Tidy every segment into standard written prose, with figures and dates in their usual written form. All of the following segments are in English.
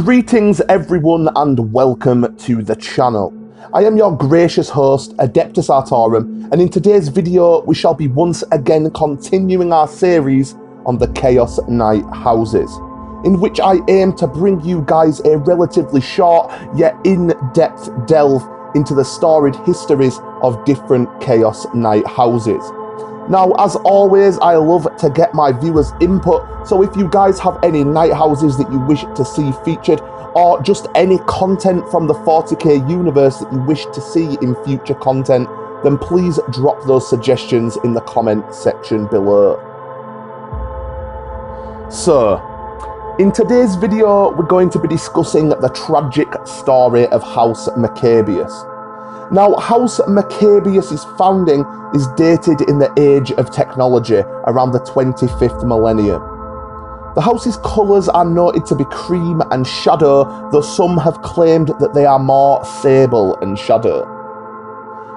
Greetings everyone and welcome to the channel. I am your gracious host, Adeptus Artorum, and in today's video we shall be once again continuing our series on the Chaos Knight houses, in which I aim to bring you guys a relatively short yet in-depth delve into the storied histories of different Chaos Knight houses. Now, as always, I love to get my viewers' input, so if you guys have any knight houses that you wish to see featured, or just any content from the 40k universe that you wish to see in future content, then please drop those suggestions in the comment section below. So, in today's video, we're going to be discussing the tragic story of House Makabius. Now, House Makabius' founding is dated in the age of technology, around the 25th millennium. The house's colours are noted to be cream and shadow, though some have claimed that they are more sable and shadow.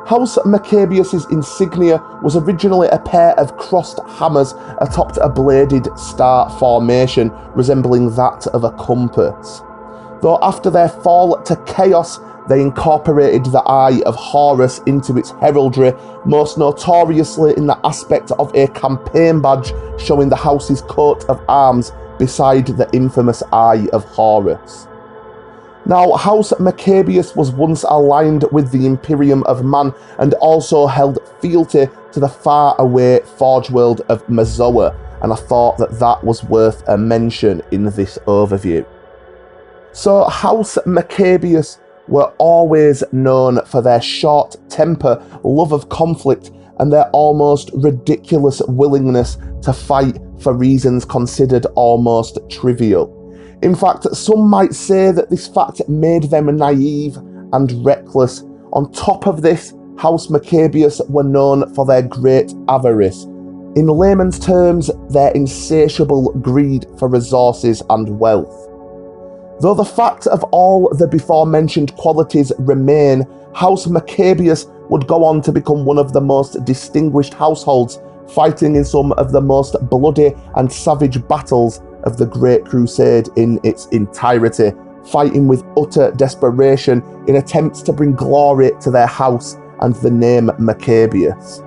House Makabius' insignia was originally a pair of crossed hammers atop a bladed star formation resembling that of a compass. Though after their fall to chaos, they incorporated the Eye of Horus into its heraldry, most notoriously in the aspect of a campaign badge showing the house's coat of arms beside the infamous Eye of Horus. Now, House Makabius was once aligned with the Imperium of Man and also held fealty to the far-away Forge World of Mazoa, and I thought that that was worth a mention in this overview. So, House Makabius were always known for their short temper, love of conflict, and their almost ridiculous willingness to fight for reasons considered almost trivial. In fact, some might say that this fact made them naive and reckless. On top of this, House Makabius were known for their great avarice. In layman's terms, their insatiable greed for resources and wealth. Though the fact of all the before-mentioned qualities remain, House Makabius would go on to become one of the most distinguished households, fighting in some of the most bloody and savage battles of the Great Crusade in its entirety, fighting with utter desperation in attempts to bring glory to their house and the name Makabius.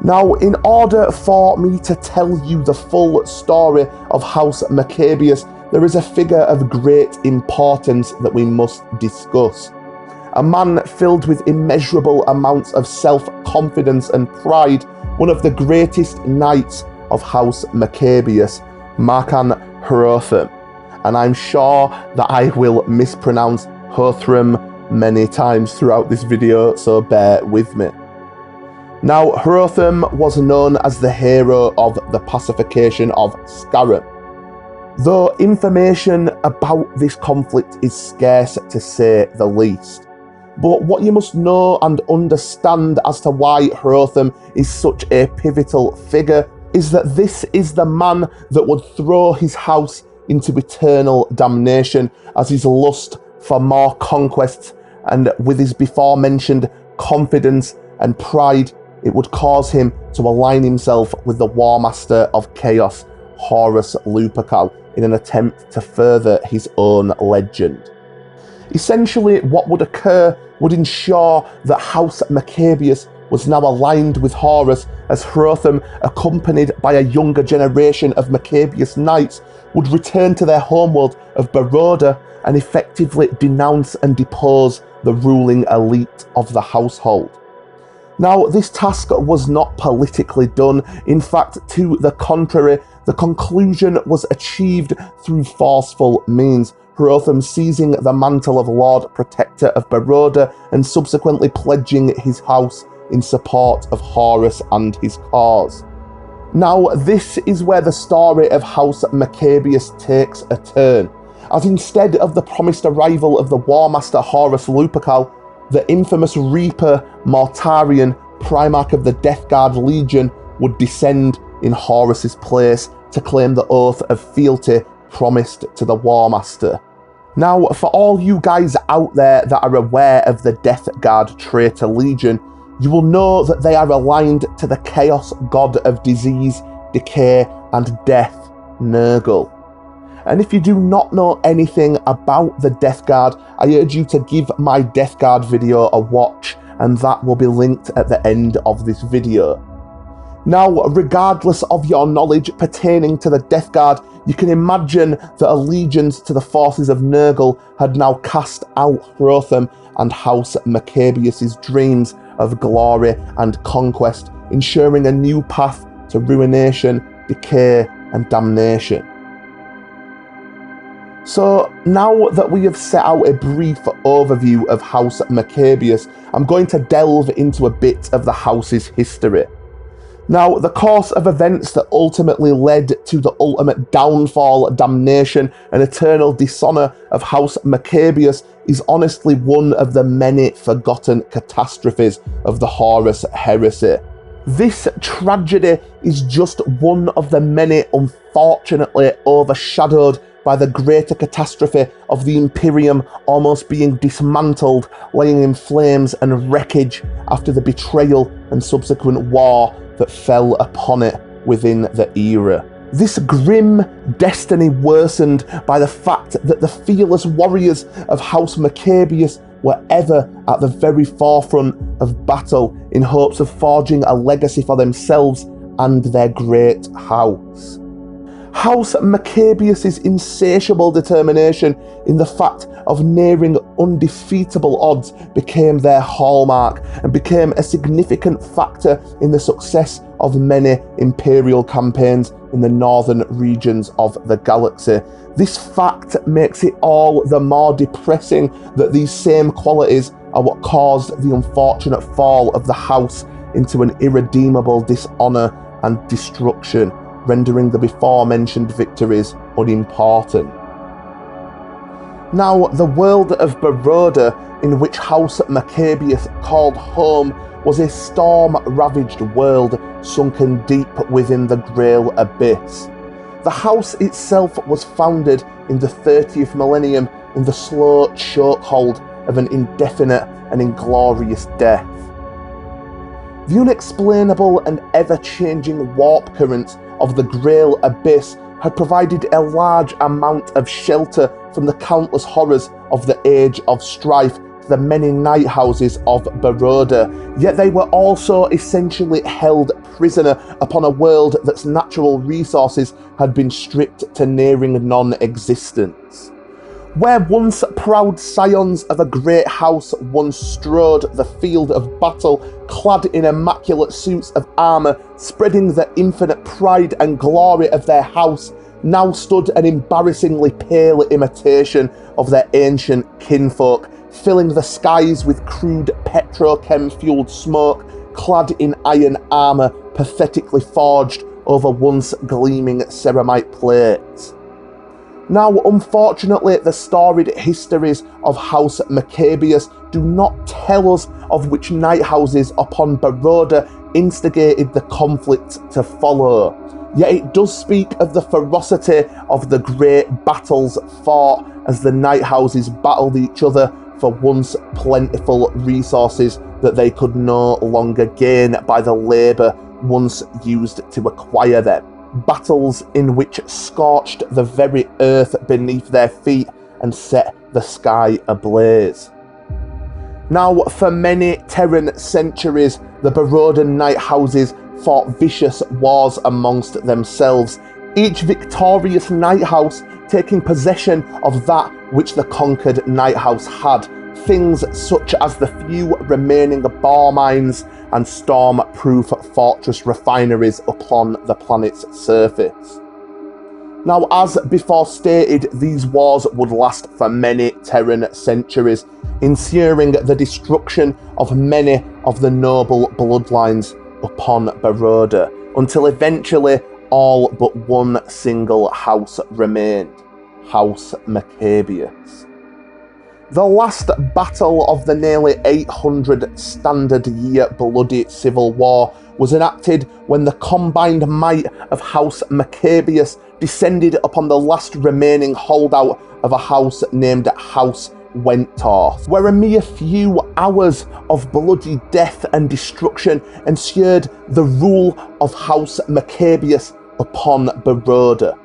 Now, in order for me to tell you the full story of House Makabius, there is a figure of great importance that we must discuss. A man filled with immeasurable amounts of self-confidence and pride, one of the greatest knights of House Makabius, Markan Hrotham. And I'm sure that I will mispronounce Hrotham many times throughout this video, so bear with me. Now, Hrotham was known as the hero of the pacification of Skyrim, though information about this conflict is scarce to say the least. But what you must know and understand as to why Hrotham is such a pivotal figure is that this is the man that would throw his house into eternal damnation, as his lust for more conquests and with his before mentioned confidence and pride, it would cause him to align himself with the War Master of Chaos, Horus Lupercal, in an attempt to further his own legend. Essentially, what would occur would ensure that House Makabius was now aligned with Horus, as Hrotham, accompanied by a younger generation of Makabius knights, would return to their homeworld of Baroda and effectively denounce and depose the ruling elite of the household. Now, this task was not politically done. In fact, to the contrary, the conclusion was achieved through forceful means, Hrotham seizing the mantle of Lord Protector of Baroda and subsequently pledging his house in support of Horus and his cause. Now, this is where the story of House Makabius takes a turn, as instead of the promised arrival of the War Master Horus Lupercal, the infamous Reaper Mortarion, Primarch of the Death Guard Legion, would descend in Horus's place to claim the oath of fealty promised to the War Master. Now, for all you guys out there that are aware of the Death Guard Traitor Legion, you will know that they are aligned to the Chaos God of Disease, Decay and Death, Nurgle. And if you do not know anything about the Death Guard, I urge you to give my Death Guard video a watch, and that will be linked at the end of this video. Now, regardless of your knowledge pertaining to the Death Guard, you can imagine that allegiance to the forces of Nurgle had now cast out Hrothgar and House Makabius' dreams of glory and conquest, ensuring a new path to ruination, decay, and damnation. So now that we have set out a brief overview of House Makabius, I'm going to delve into a bit of the house's history. Now, the course of events that ultimately led to the ultimate downfall, damnation, and eternal dishonour of House Makabius is honestly one of the many forgotten catastrophes of the Horus heresy. This tragedy is just one of the many unfortunately overshadowed by the greater catastrophe of the Imperium almost being dismantled, laying in flames and wreckage after the betrayal and subsequent war that fell upon it within the era. This grim destiny worsened by the fact that the fearless warriors of House Makabius were ever at the very forefront of battle in hopes of forging a legacy for themselves and their great house. House Makabius' insatiable determination in the fact of nearing undefeatable odds became their hallmark and became a significant factor in the success of many imperial campaigns in the northern regions of the galaxy. This fact makes it all the more depressing that these same qualities are what caused the unfortunate fall of the house into an irredeemable dishonour and destruction, rendering the before-mentioned victories unimportant. Now, the world of Baroda, in which House Makabius called home, was a storm-ravaged world sunken deep within the Grail Abyss. The house itself was founded in the 30th millennium in the slow chokehold of an indefinite and inglorious death. The unexplainable and ever-changing warp currents of the Grail Abyss had provided a large amount of shelter from the countless horrors of the Age of Strife to the many night houses of Baroda, yet they were also essentially held prisoner upon a world that's natural resources had been stripped to nearing non-existence. Where once proud scions of a great house once strode the field of battle, clad in immaculate suits of armour, spreading the infinite pride and glory of their house, now stood an embarrassingly pale imitation of their ancient kinfolk, filling the skies with crude petrochem-fueled smoke, clad in iron armour pathetically forged over once gleaming ceramite plates. Now, unfortunately, the storied histories of House Makabius do not tell us of which night houses upon Baroda instigated the conflict to follow, yet it does speak of the ferocity of the great battles fought as the night houses battled each other for once plentiful resources that they could no longer gain by the labour once used to acquire them. Battles in which scorched the very earth beneath their feet and set the sky ablaze. Now, for many Terran centuries, the Barodan night houses fought vicious wars amongst themselves, each victorious night house taking possession of that which the conquered night house had, things such as the few remaining bore mines and storm-proof fortress refineries upon the planet's surface. Now, as before stated, these wars would last for many Terran centuries, ensuring the destruction of many of the noble bloodlines upon Baroda, until eventually all but one single house remained, House Makabius. The last battle of the nearly 800 standard year bloody civil war was enacted when the combined might of House Makabius descended upon the last remaining holdout of a house named House Wentorth, where a mere few hours of bloody death and destruction ensured the rule of House Makabius upon Baroda.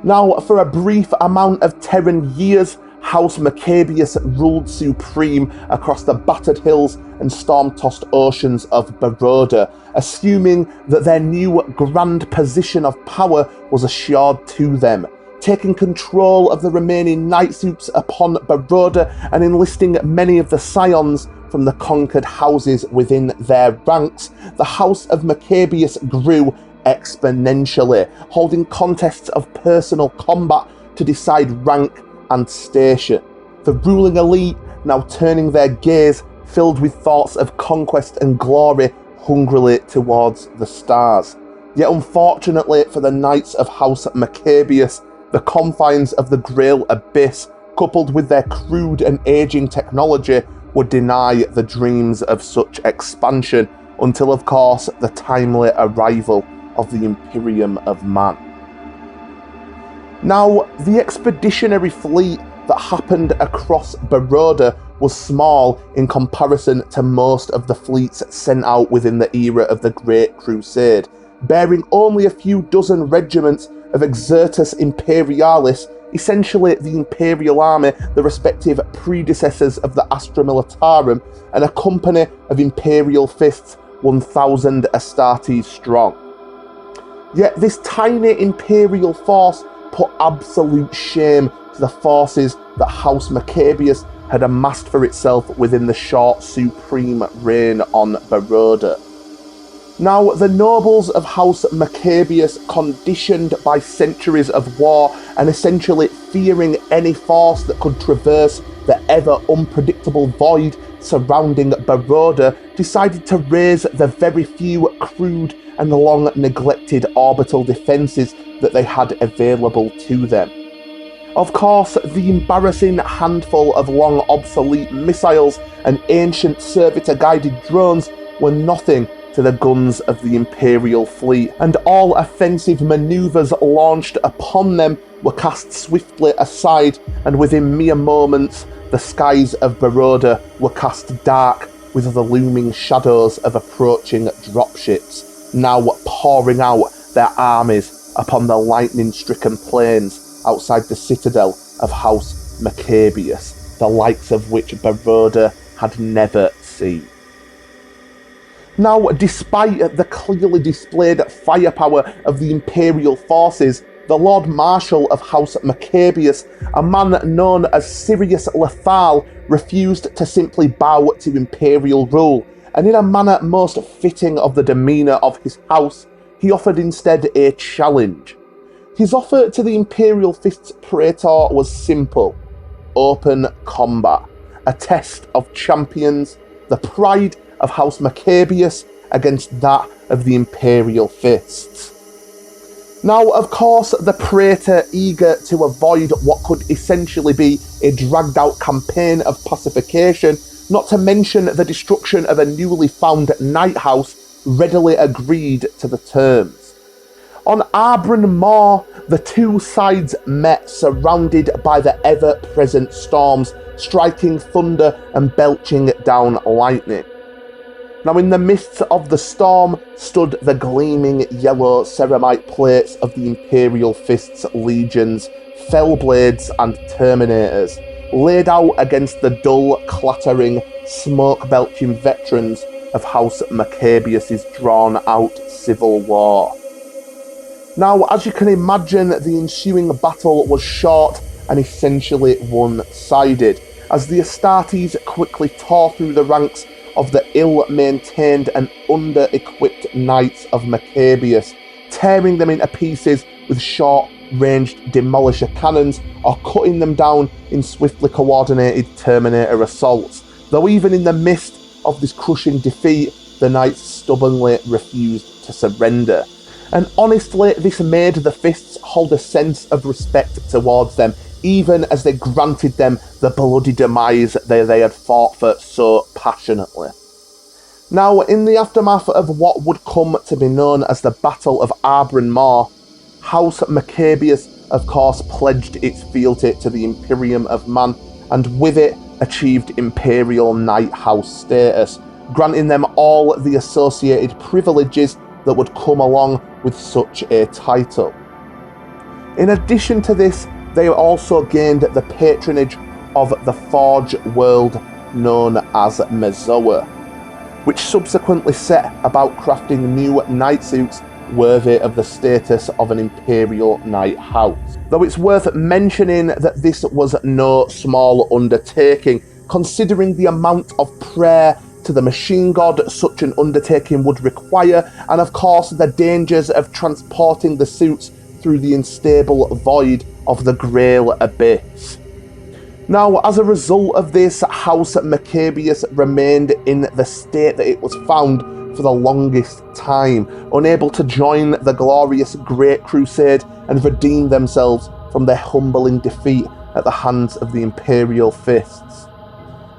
Now, for a brief amount of Terran years, House Makabius ruled supreme across the battered hills and storm-tossed oceans of Baroda, assuming that their new grand position of power was assured to them, taking control of the remaining Night Supes upon Baroda and enlisting many of the scions from the conquered houses within their ranks. The House of Makabius grew exponentially, holding contests of personal combat to decide rank and station. The ruling elite now turning their gaze, filled with thoughts of conquest and glory, hungrily towards the stars. Yet unfortunately for the Knights of House Makabius, the confines of the Grail Abyss, coupled with their crude and aging technology, would deny the dreams of such expansion until, of course, the timely arrival of the Imperium of Man. Now, the expeditionary fleet that happened across Baroda was small in comparison to most of the fleets sent out within the era of the Great Crusade, bearing only a few dozen regiments of Exertus Imperialis, essentially the Imperial Army, the respective predecessors of the Astra Militarum, and a company of Imperial Fists 1,000 Astartes strong. Yet this tiny Imperial force put absolute shame to the forces that House Makabius had amassed for itself within the short supreme reign on Baroda. Now, the nobles of House Makabius, conditioned by centuries of war and essentially fearing any force that could traverse the ever unpredictable void surrounding Baroda, decided to raise the very few crude and long neglected orbital defences that they had available to them. Of course, the embarrassing handful of long obsolete missiles and ancient servitor-guided drones were nothing to the guns of the Imperial fleet, and all offensive manoeuvres launched upon them were cast swiftly aside, and within mere moments the skies of Baroda were cast dark with the looming shadows of approaching dropships, now pouring out their armies upon the lightning-stricken plains outside the citadel of House Makabius, the likes of which Baroda had never seen. Now, despite the clearly displayed firepower of the Imperial forces, the Lord Marshal of House Makabius, a man known as Sirius Lethal, refused to simply bow to Imperial rule, and in a manner most fitting of the demeanour of his house, he offered instead a challenge. His offer to the Imperial Fists Praetor was simple: open combat, a test of champions, the pride of House Makabius against that of the Imperial Fists. Now, of course, the Praetor, eager to avoid what could essentially be a dragged-out campaign of pacification, not to mention the destruction of a newly found Night House, readily agreed to the terms. On Arbron Moor, the two sides met, surrounded by the ever-present storms, striking thunder and belching down lightning. Now, in the midst of the storm stood the gleaming yellow ceramite plates of the Imperial Fists legions, Fellblades and Terminators, laid out against the dull, clattering, smoke-belching veterans of House Makabius' drawn-out civil war. Now, as you can imagine, the ensuing battle was short and essentially one-sided, as the Astartes quickly tore through the ranks of the ill-maintained and under-equipped Knights of Makabius, tearing them into pieces with short-ranged demolisher cannons or cutting them down in swiftly coordinated Terminator assaults, though even in the midst of this crushing defeat, the Knights stubbornly refused to surrender. And honestly, this made the Fists hold a sense of respect towards them, even as they granted them the bloody demise they had fought for so passionately. Now, in the aftermath of what would come to be known as the Battle of Arbron Moor, House Makabius, of course, pledged its fealty to the Imperium of Man, and with it achieved Imperial Night House status, granting them all the associated privileges that would come along with such a title. In addition to this, they also gained the patronage of the Forge world known as Mazoa, which subsequently set about crafting new knight suits worthy of the status of an imperial knight house. Though it's worth mentioning that this was no small undertaking, considering the amount of prayer to the machine god such an undertaking would require, and of course the dangers of transporting the suits through the unstable void of the Grail Abyss. Now, as a result of this, House Makabius remained in the state that it was found for the longest time, unable to join the glorious Great Crusade and redeem themselves from their humbling defeat at the hands of the Imperial Fists.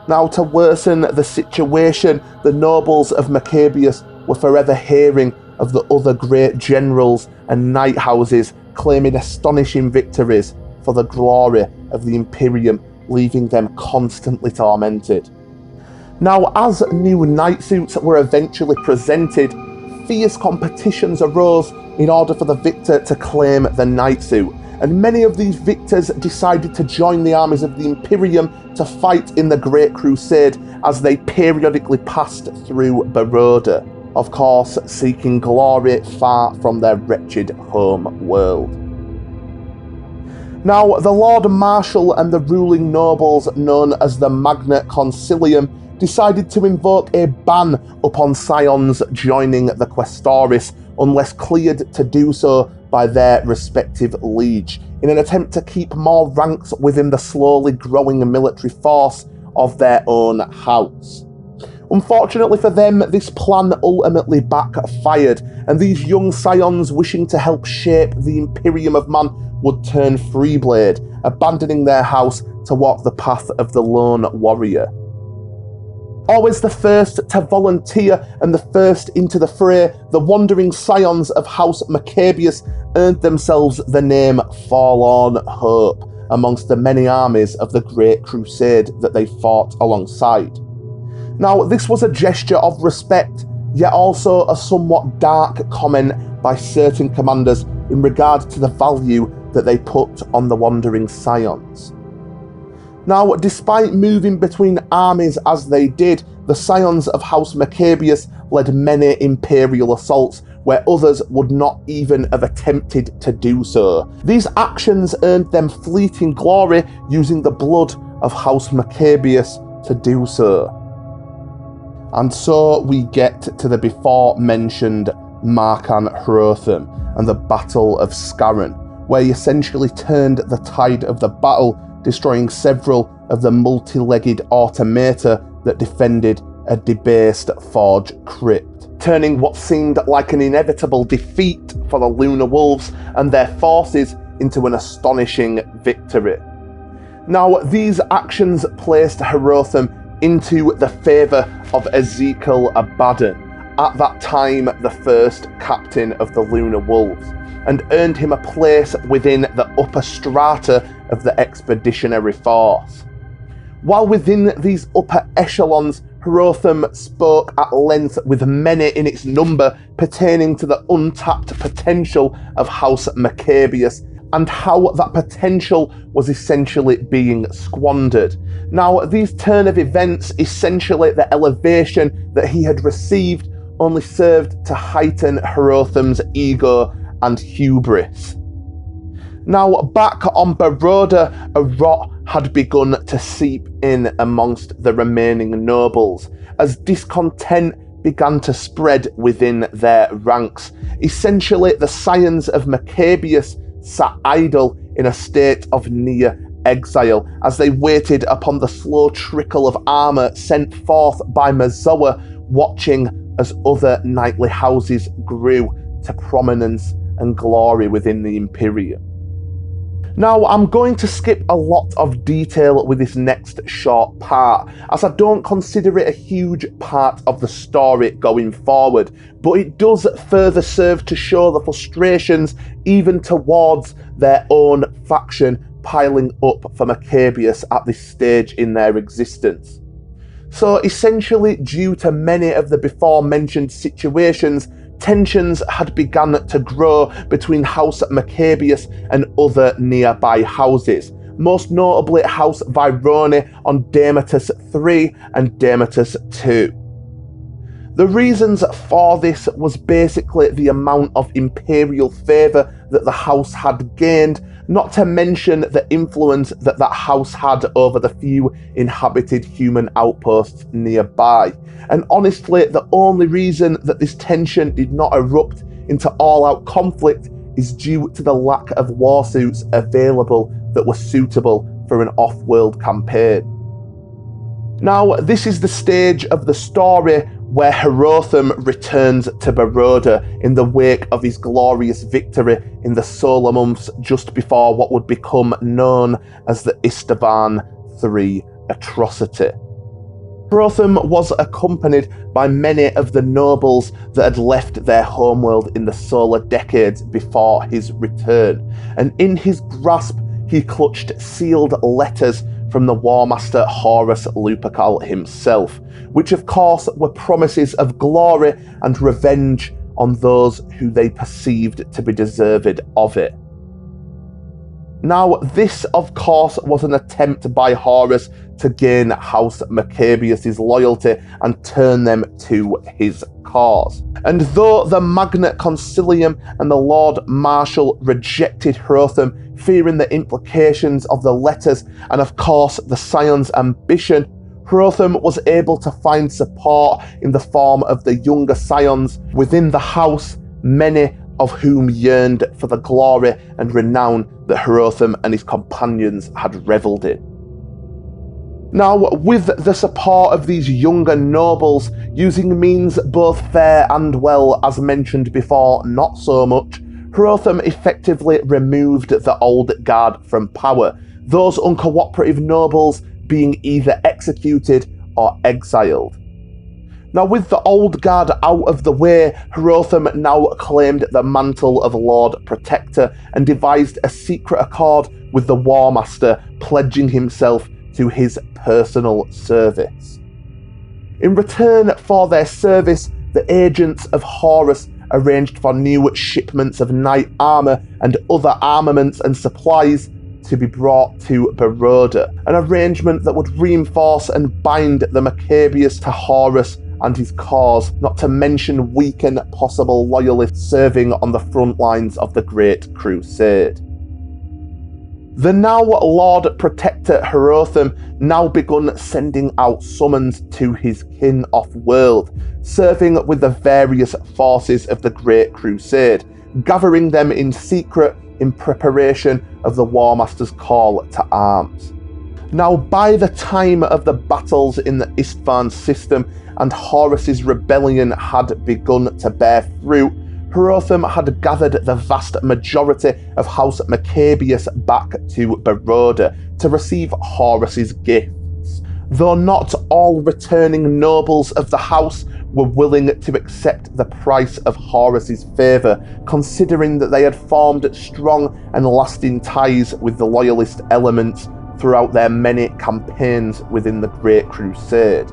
Now, to worsen the situation, the nobles of Makabius were forever hearing of the other great generals and knight houses claiming astonishing victories for the glory of the Imperium, leaving them constantly tormented. Now, as new knight suits were eventually presented, fierce competitions arose in order for the victor to claim the knight suit, and many of these victors decided to join the armies of the Imperium to fight in the Great Crusade as they periodically passed through Baroda, of course seeking glory far from their wretched home world. Now, the Lord Marshal and the ruling nobles known as the Magna Concilium decided to invoke a ban upon scions joining the Questoris unless cleared to do so by their respective liege, in an attempt to keep more ranks within the slowly growing military force of their own house. Unfortunately for them, this plan ultimately backfired, and these young scions wishing to help shape the Imperium of Man would turn Freeblade, abandoning their house to walk the path of the lone warrior. Always the first to volunteer and the first into the fray, the wandering scions of House Makabius earned themselves the name Forlorn Hope amongst the many armies of the Great Crusade that they fought alongside. Now, this was a gesture of respect, yet also a somewhat dark comment by certain commanders in regard to the value that they put on the wandering scions. Now, despite moving between armies as they did, the scions of House Makabius led many imperial assaults where others would not even have attempted to do so. These actions earned them fleeting glory, using the blood of House Makabius to do so. And so we get to the before mentioned Marcan Hrotham and the Battle of Scarron, where he essentially turned the tide of the battle, destroying several of the multi-legged automata that defended a debased Forge crypt, turning what seemed like an inevitable defeat for the Lunar Wolves and their forces into an astonishing victory. Now, these actions placed Hrotham into the favour of Ezekiel Abaddon, at that time the first captain of the Lunar Wolves, and earned him a place within the upper strata of the expeditionary force. While within these upper echelons, Hrotham spoke at length with many in its number pertaining to the untapped potential of House Makabius and how that potential was essentially being squandered. Now, these turn of events, essentially the elevation that he had received, only served to heighten Hrotham's ego and hubris. Now, back on Baroda, a rot had begun to seep in amongst the remaining nobles, as discontent began to spread within their ranks. Essentially, the scions of Makabius sat idle in a state of near exile, as they waited upon the slow trickle of armour sent forth by Mazoa, watching as other knightly houses grew to prominence and glory within the Imperium. Now, I'm going to skip a lot of detail with this next short part, as I don't consider it a huge part of the story going forward, but it does further serve to show the frustrations even towards their own faction piling up for Makabius at this stage in their existence. So essentially, due to many of the before mentioned situations, tensions had begun to grow between House Makabius and other nearby houses, most notably House Virone on Demetus III and Demetus II. The reasons for this was basically the amount of imperial favour that the house had gained, not to mention the influence that that house had over the few inhabited human outposts nearby. And honestly, the only reason that this tension did not erupt into all-out conflict is due to the lack of warsuits available that were suitable for an off-world campaign. Now, this is the stage of the story where Hrothgar returns to Baroda in the wake of his glorious victory in the solar months just before what would become known as the Istvan III atrocity. Hrothgar was accompanied by many of the nobles that had left their homeworld in the solar decades before his return, and in his grasp he clutched sealed letters from the War Master Horus Lupercal himself, which of course were promises of glory and revenge on those who they perceived to be deserved of it. Now, this of course was an attempt by Horus to gain House Makabius' loyalty and turn them to his cause. And though the Magna Concilium and the Lord Marshal rejected Hrothgar, fearing the implications of the letters and of course the Scion's ambition, Hrothgar was able to find support in the form of the younger Scions within the house, many of whom yearned for the glory and renown that Hrothgar and his companions had revelled in. Now, with the support of these younger nobles, using means both fair and, well, as mentioned before, not so much, Hrothgar effectively removed the old guard from power, those uncooperative nobles being either executed or exiled. Now, with the old guard out of the way, Hrothgar now claimed the mantle of Lord Protector and devised a secret accord with the War Master, pledging himself to his personal service. In return for their service, the agents of Horus arranged for new shipments of knight armour and other armaments and supplies to be brought to Baroda, an arrangement that would reinforce and bind the Makabius to Horus and his cause, not to mention weaken possible loyalists serving on the front lines of the Great Crusade. The now Lord Protector Hrothgar now begun sending out summons to his kin off-world, serving with the various forces of the Great Crusade, gathering them in secret in preparation of the War Master's call to arms. Now, by the time of the battles in the Istvan system and Horus's rebellion had begun to bear fruit, Hrothgar had gathered the vast majority of House Makabius back to Baroda to receive Horus's gifts, though not all returning nobles of the house were willing to accept the price of Horus's favour, considering that they had formed strong and lasting ties with the loyalist elements throughout their many campaigns within the Great Crusade.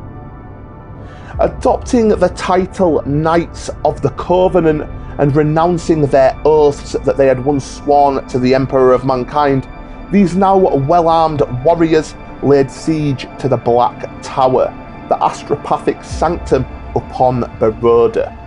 Adopting the title Knights of the Covenant and renouncing their oaths that they had once sworn to the Emperor of Mankind, these now well-armed warriors laid siege to the Black Tower, the astropathic sanctum upon Baroda.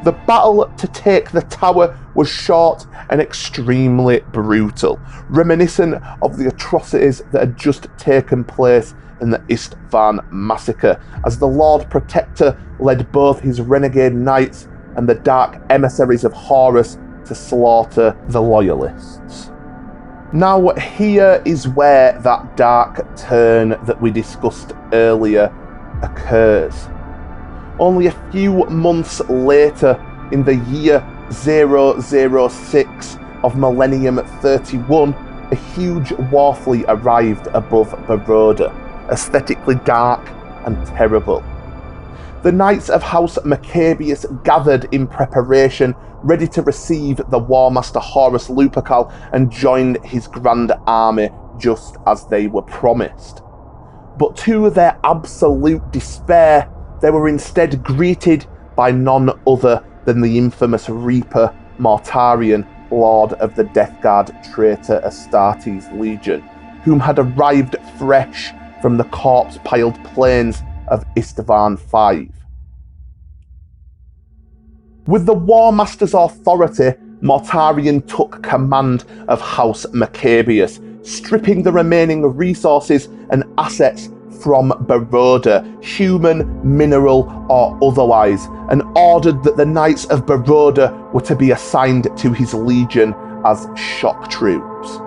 The battle to take the tower was short and extremely brutal, reminiscent of the atrocities that had just taken place in the Istvan massacre, as the Lord Protector led both his renegade knights and the dark emissaries of Horus to slaughter the loyalists. Now, here is where that dark turn that we discussed earlier occurs. Only a few months later, in the year 006 of Millennium 31, a huge war fleet arrived above Baroda, aesthetically dark and terrible. The Knights of House Makabius gathered in preparation, ready to receive the War Master Horus Lupercal and join his grand army just as they were promised. But to their absolute despair, they were instead greeted by none other than the infamous Reaper Mortarion, Lord of the Death Guard traitor Astartes Legion, whom had arrived fresh from the corpse-piled plains of Istvan V. With the War Master's authority, Mortarion took command of House Makabius, stripping the remaining resources and assets from Baroda, human, mineral or otherwise, and ordered that the Knights of Baroda were to be assigned to his legion as shock troops.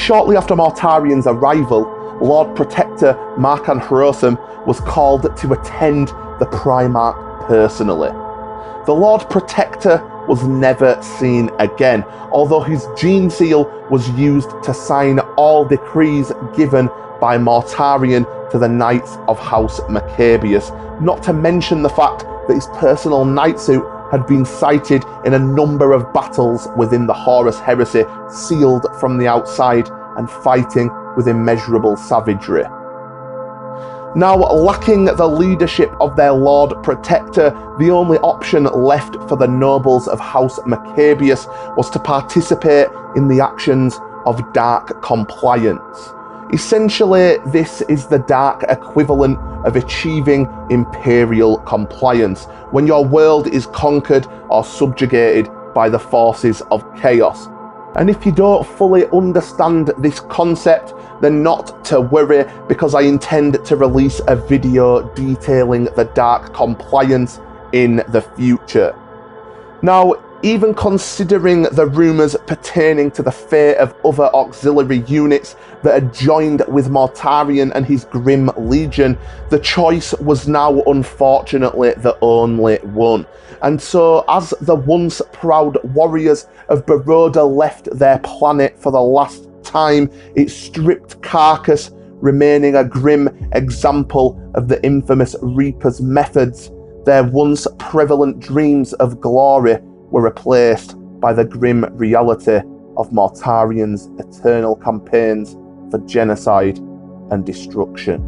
Shortly after Mortarion's arrival, Lord Protector Markan Hrotham was called to attend the Primarch personally. The Lord Protector was never seen again, although his gene seal was used to sign all decrees given by Mortarion to the Knights of House Makabius, not to mention the fact that his personal knight suit had been sighted in a number of battles within the Horus Heresy, sealed from the outside and fighting with immeasurable savagery. Now, lacking the leadership of their Lord Protector, the only option left for the nobles of House Makabius was to participate in the actions of dark compliance. Essentially, this is the dark equivalent of achieving imperial compliance, when your world is conquered or subjugated by the forces of chaos. And if you don't fully understand this concept, then not to worry, because I intend to release a video detailing the dark compliance in the future. Now, even considering the rumours pertaining to the fate of other auxiliary units that had joined with Mortarion and his grim legion, the choice was now unfortunately the only one. And so, as the once proud warriors of Baroda left their planet for the last time, its stripped carcass remaining a grim example of the infamous Reaper's methods, their once prevalent dreams of glory were replaced by the grim reality of Mortarion's eternal campaigns for genocide and destruction.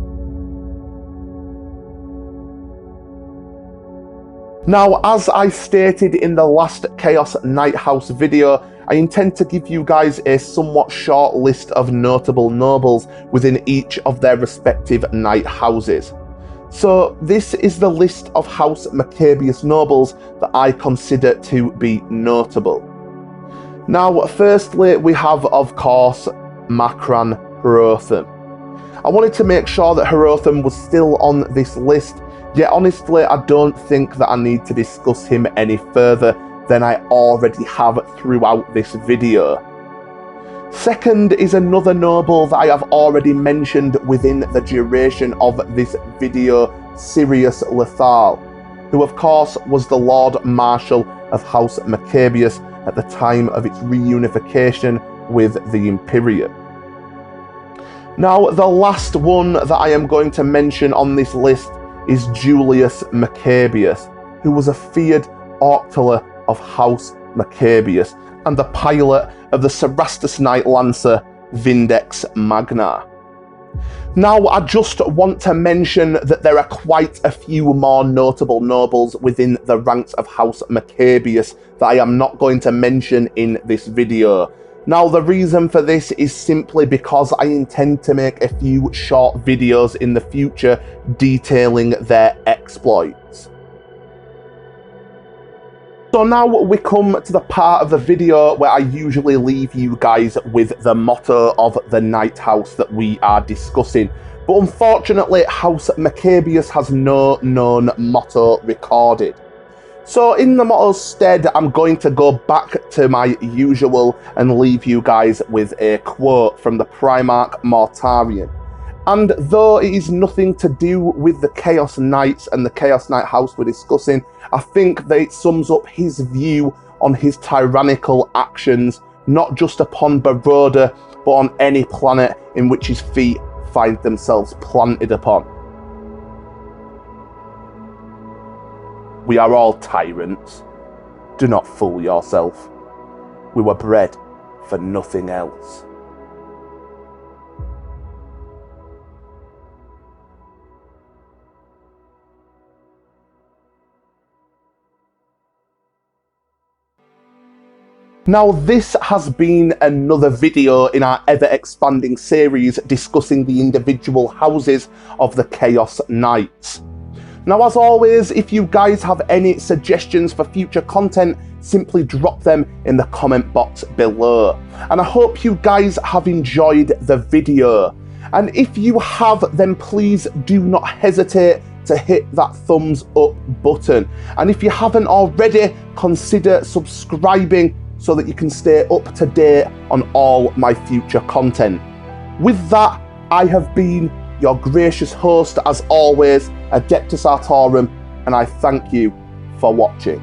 Now, as I stated in the last Chaos Night House video, I intend to give you guys a somewhat short list of notable nobles within each of their respective night houses. So this is the list of House Makabius nobles that I consider to be notable. Now, firstly, we have, of course, Markan Hrotham. I wanted to make sure that Hrotham was still on this list, yet honestly I don't think that I need to discuss him any further than I already have throughout this video. Second is another noble that I have already mentioned within the duration of this video, Sirius Lethal, who of course was the Lord Marshal of House Makabius at the time of its reunification with the Imperium. Now, the last one that I am going to mention on this list is Julius Makabius, who was a feared Auctiller of House Makabius and the pilot of the Cerastus Knight Lancer Vindex Magna. Now, I just want to mention that there are quite a few more notable nobles within the ranks of House Makabius that I am not going to mention in this video. Now, the reason for this is simply because I intend to make a few short videos in the future detailing their exploits. So now we come to the part of the video where I usually leave you guys with the motto of the night house that we are discussing. But unfortunately, House Makabius has no known motto recorded. So in the motto's stead, I'm going to go back to my usual and leave you guys with a quote from the Primarch Mortarion. And though it is nothing to do with the Chaos Knights and the Chaos Knight House we're discussing, I think that it sums up his view on his tyrannical actions, not just upon Baroda, but on any planet in which his feet find themselves planted upon. We are all tyrants. Do not fool yourself. We were bred for nothing else. Now, this has been another video in our ever-expanding series discussing the individual houses of the Chaos Knights. Now, as always, if you guys have any suggestions for future content, simply drop them in the comment box below. And I hope you guys have enjoyed the video. And if you have, then please do not hesitate to hit that thumbs up button. And if you haven't already, consider subscribing so that you can stay up to date on all my future content. With that, I have been your gracious host, as always, Adeptus Artorum, and I thank you for watching.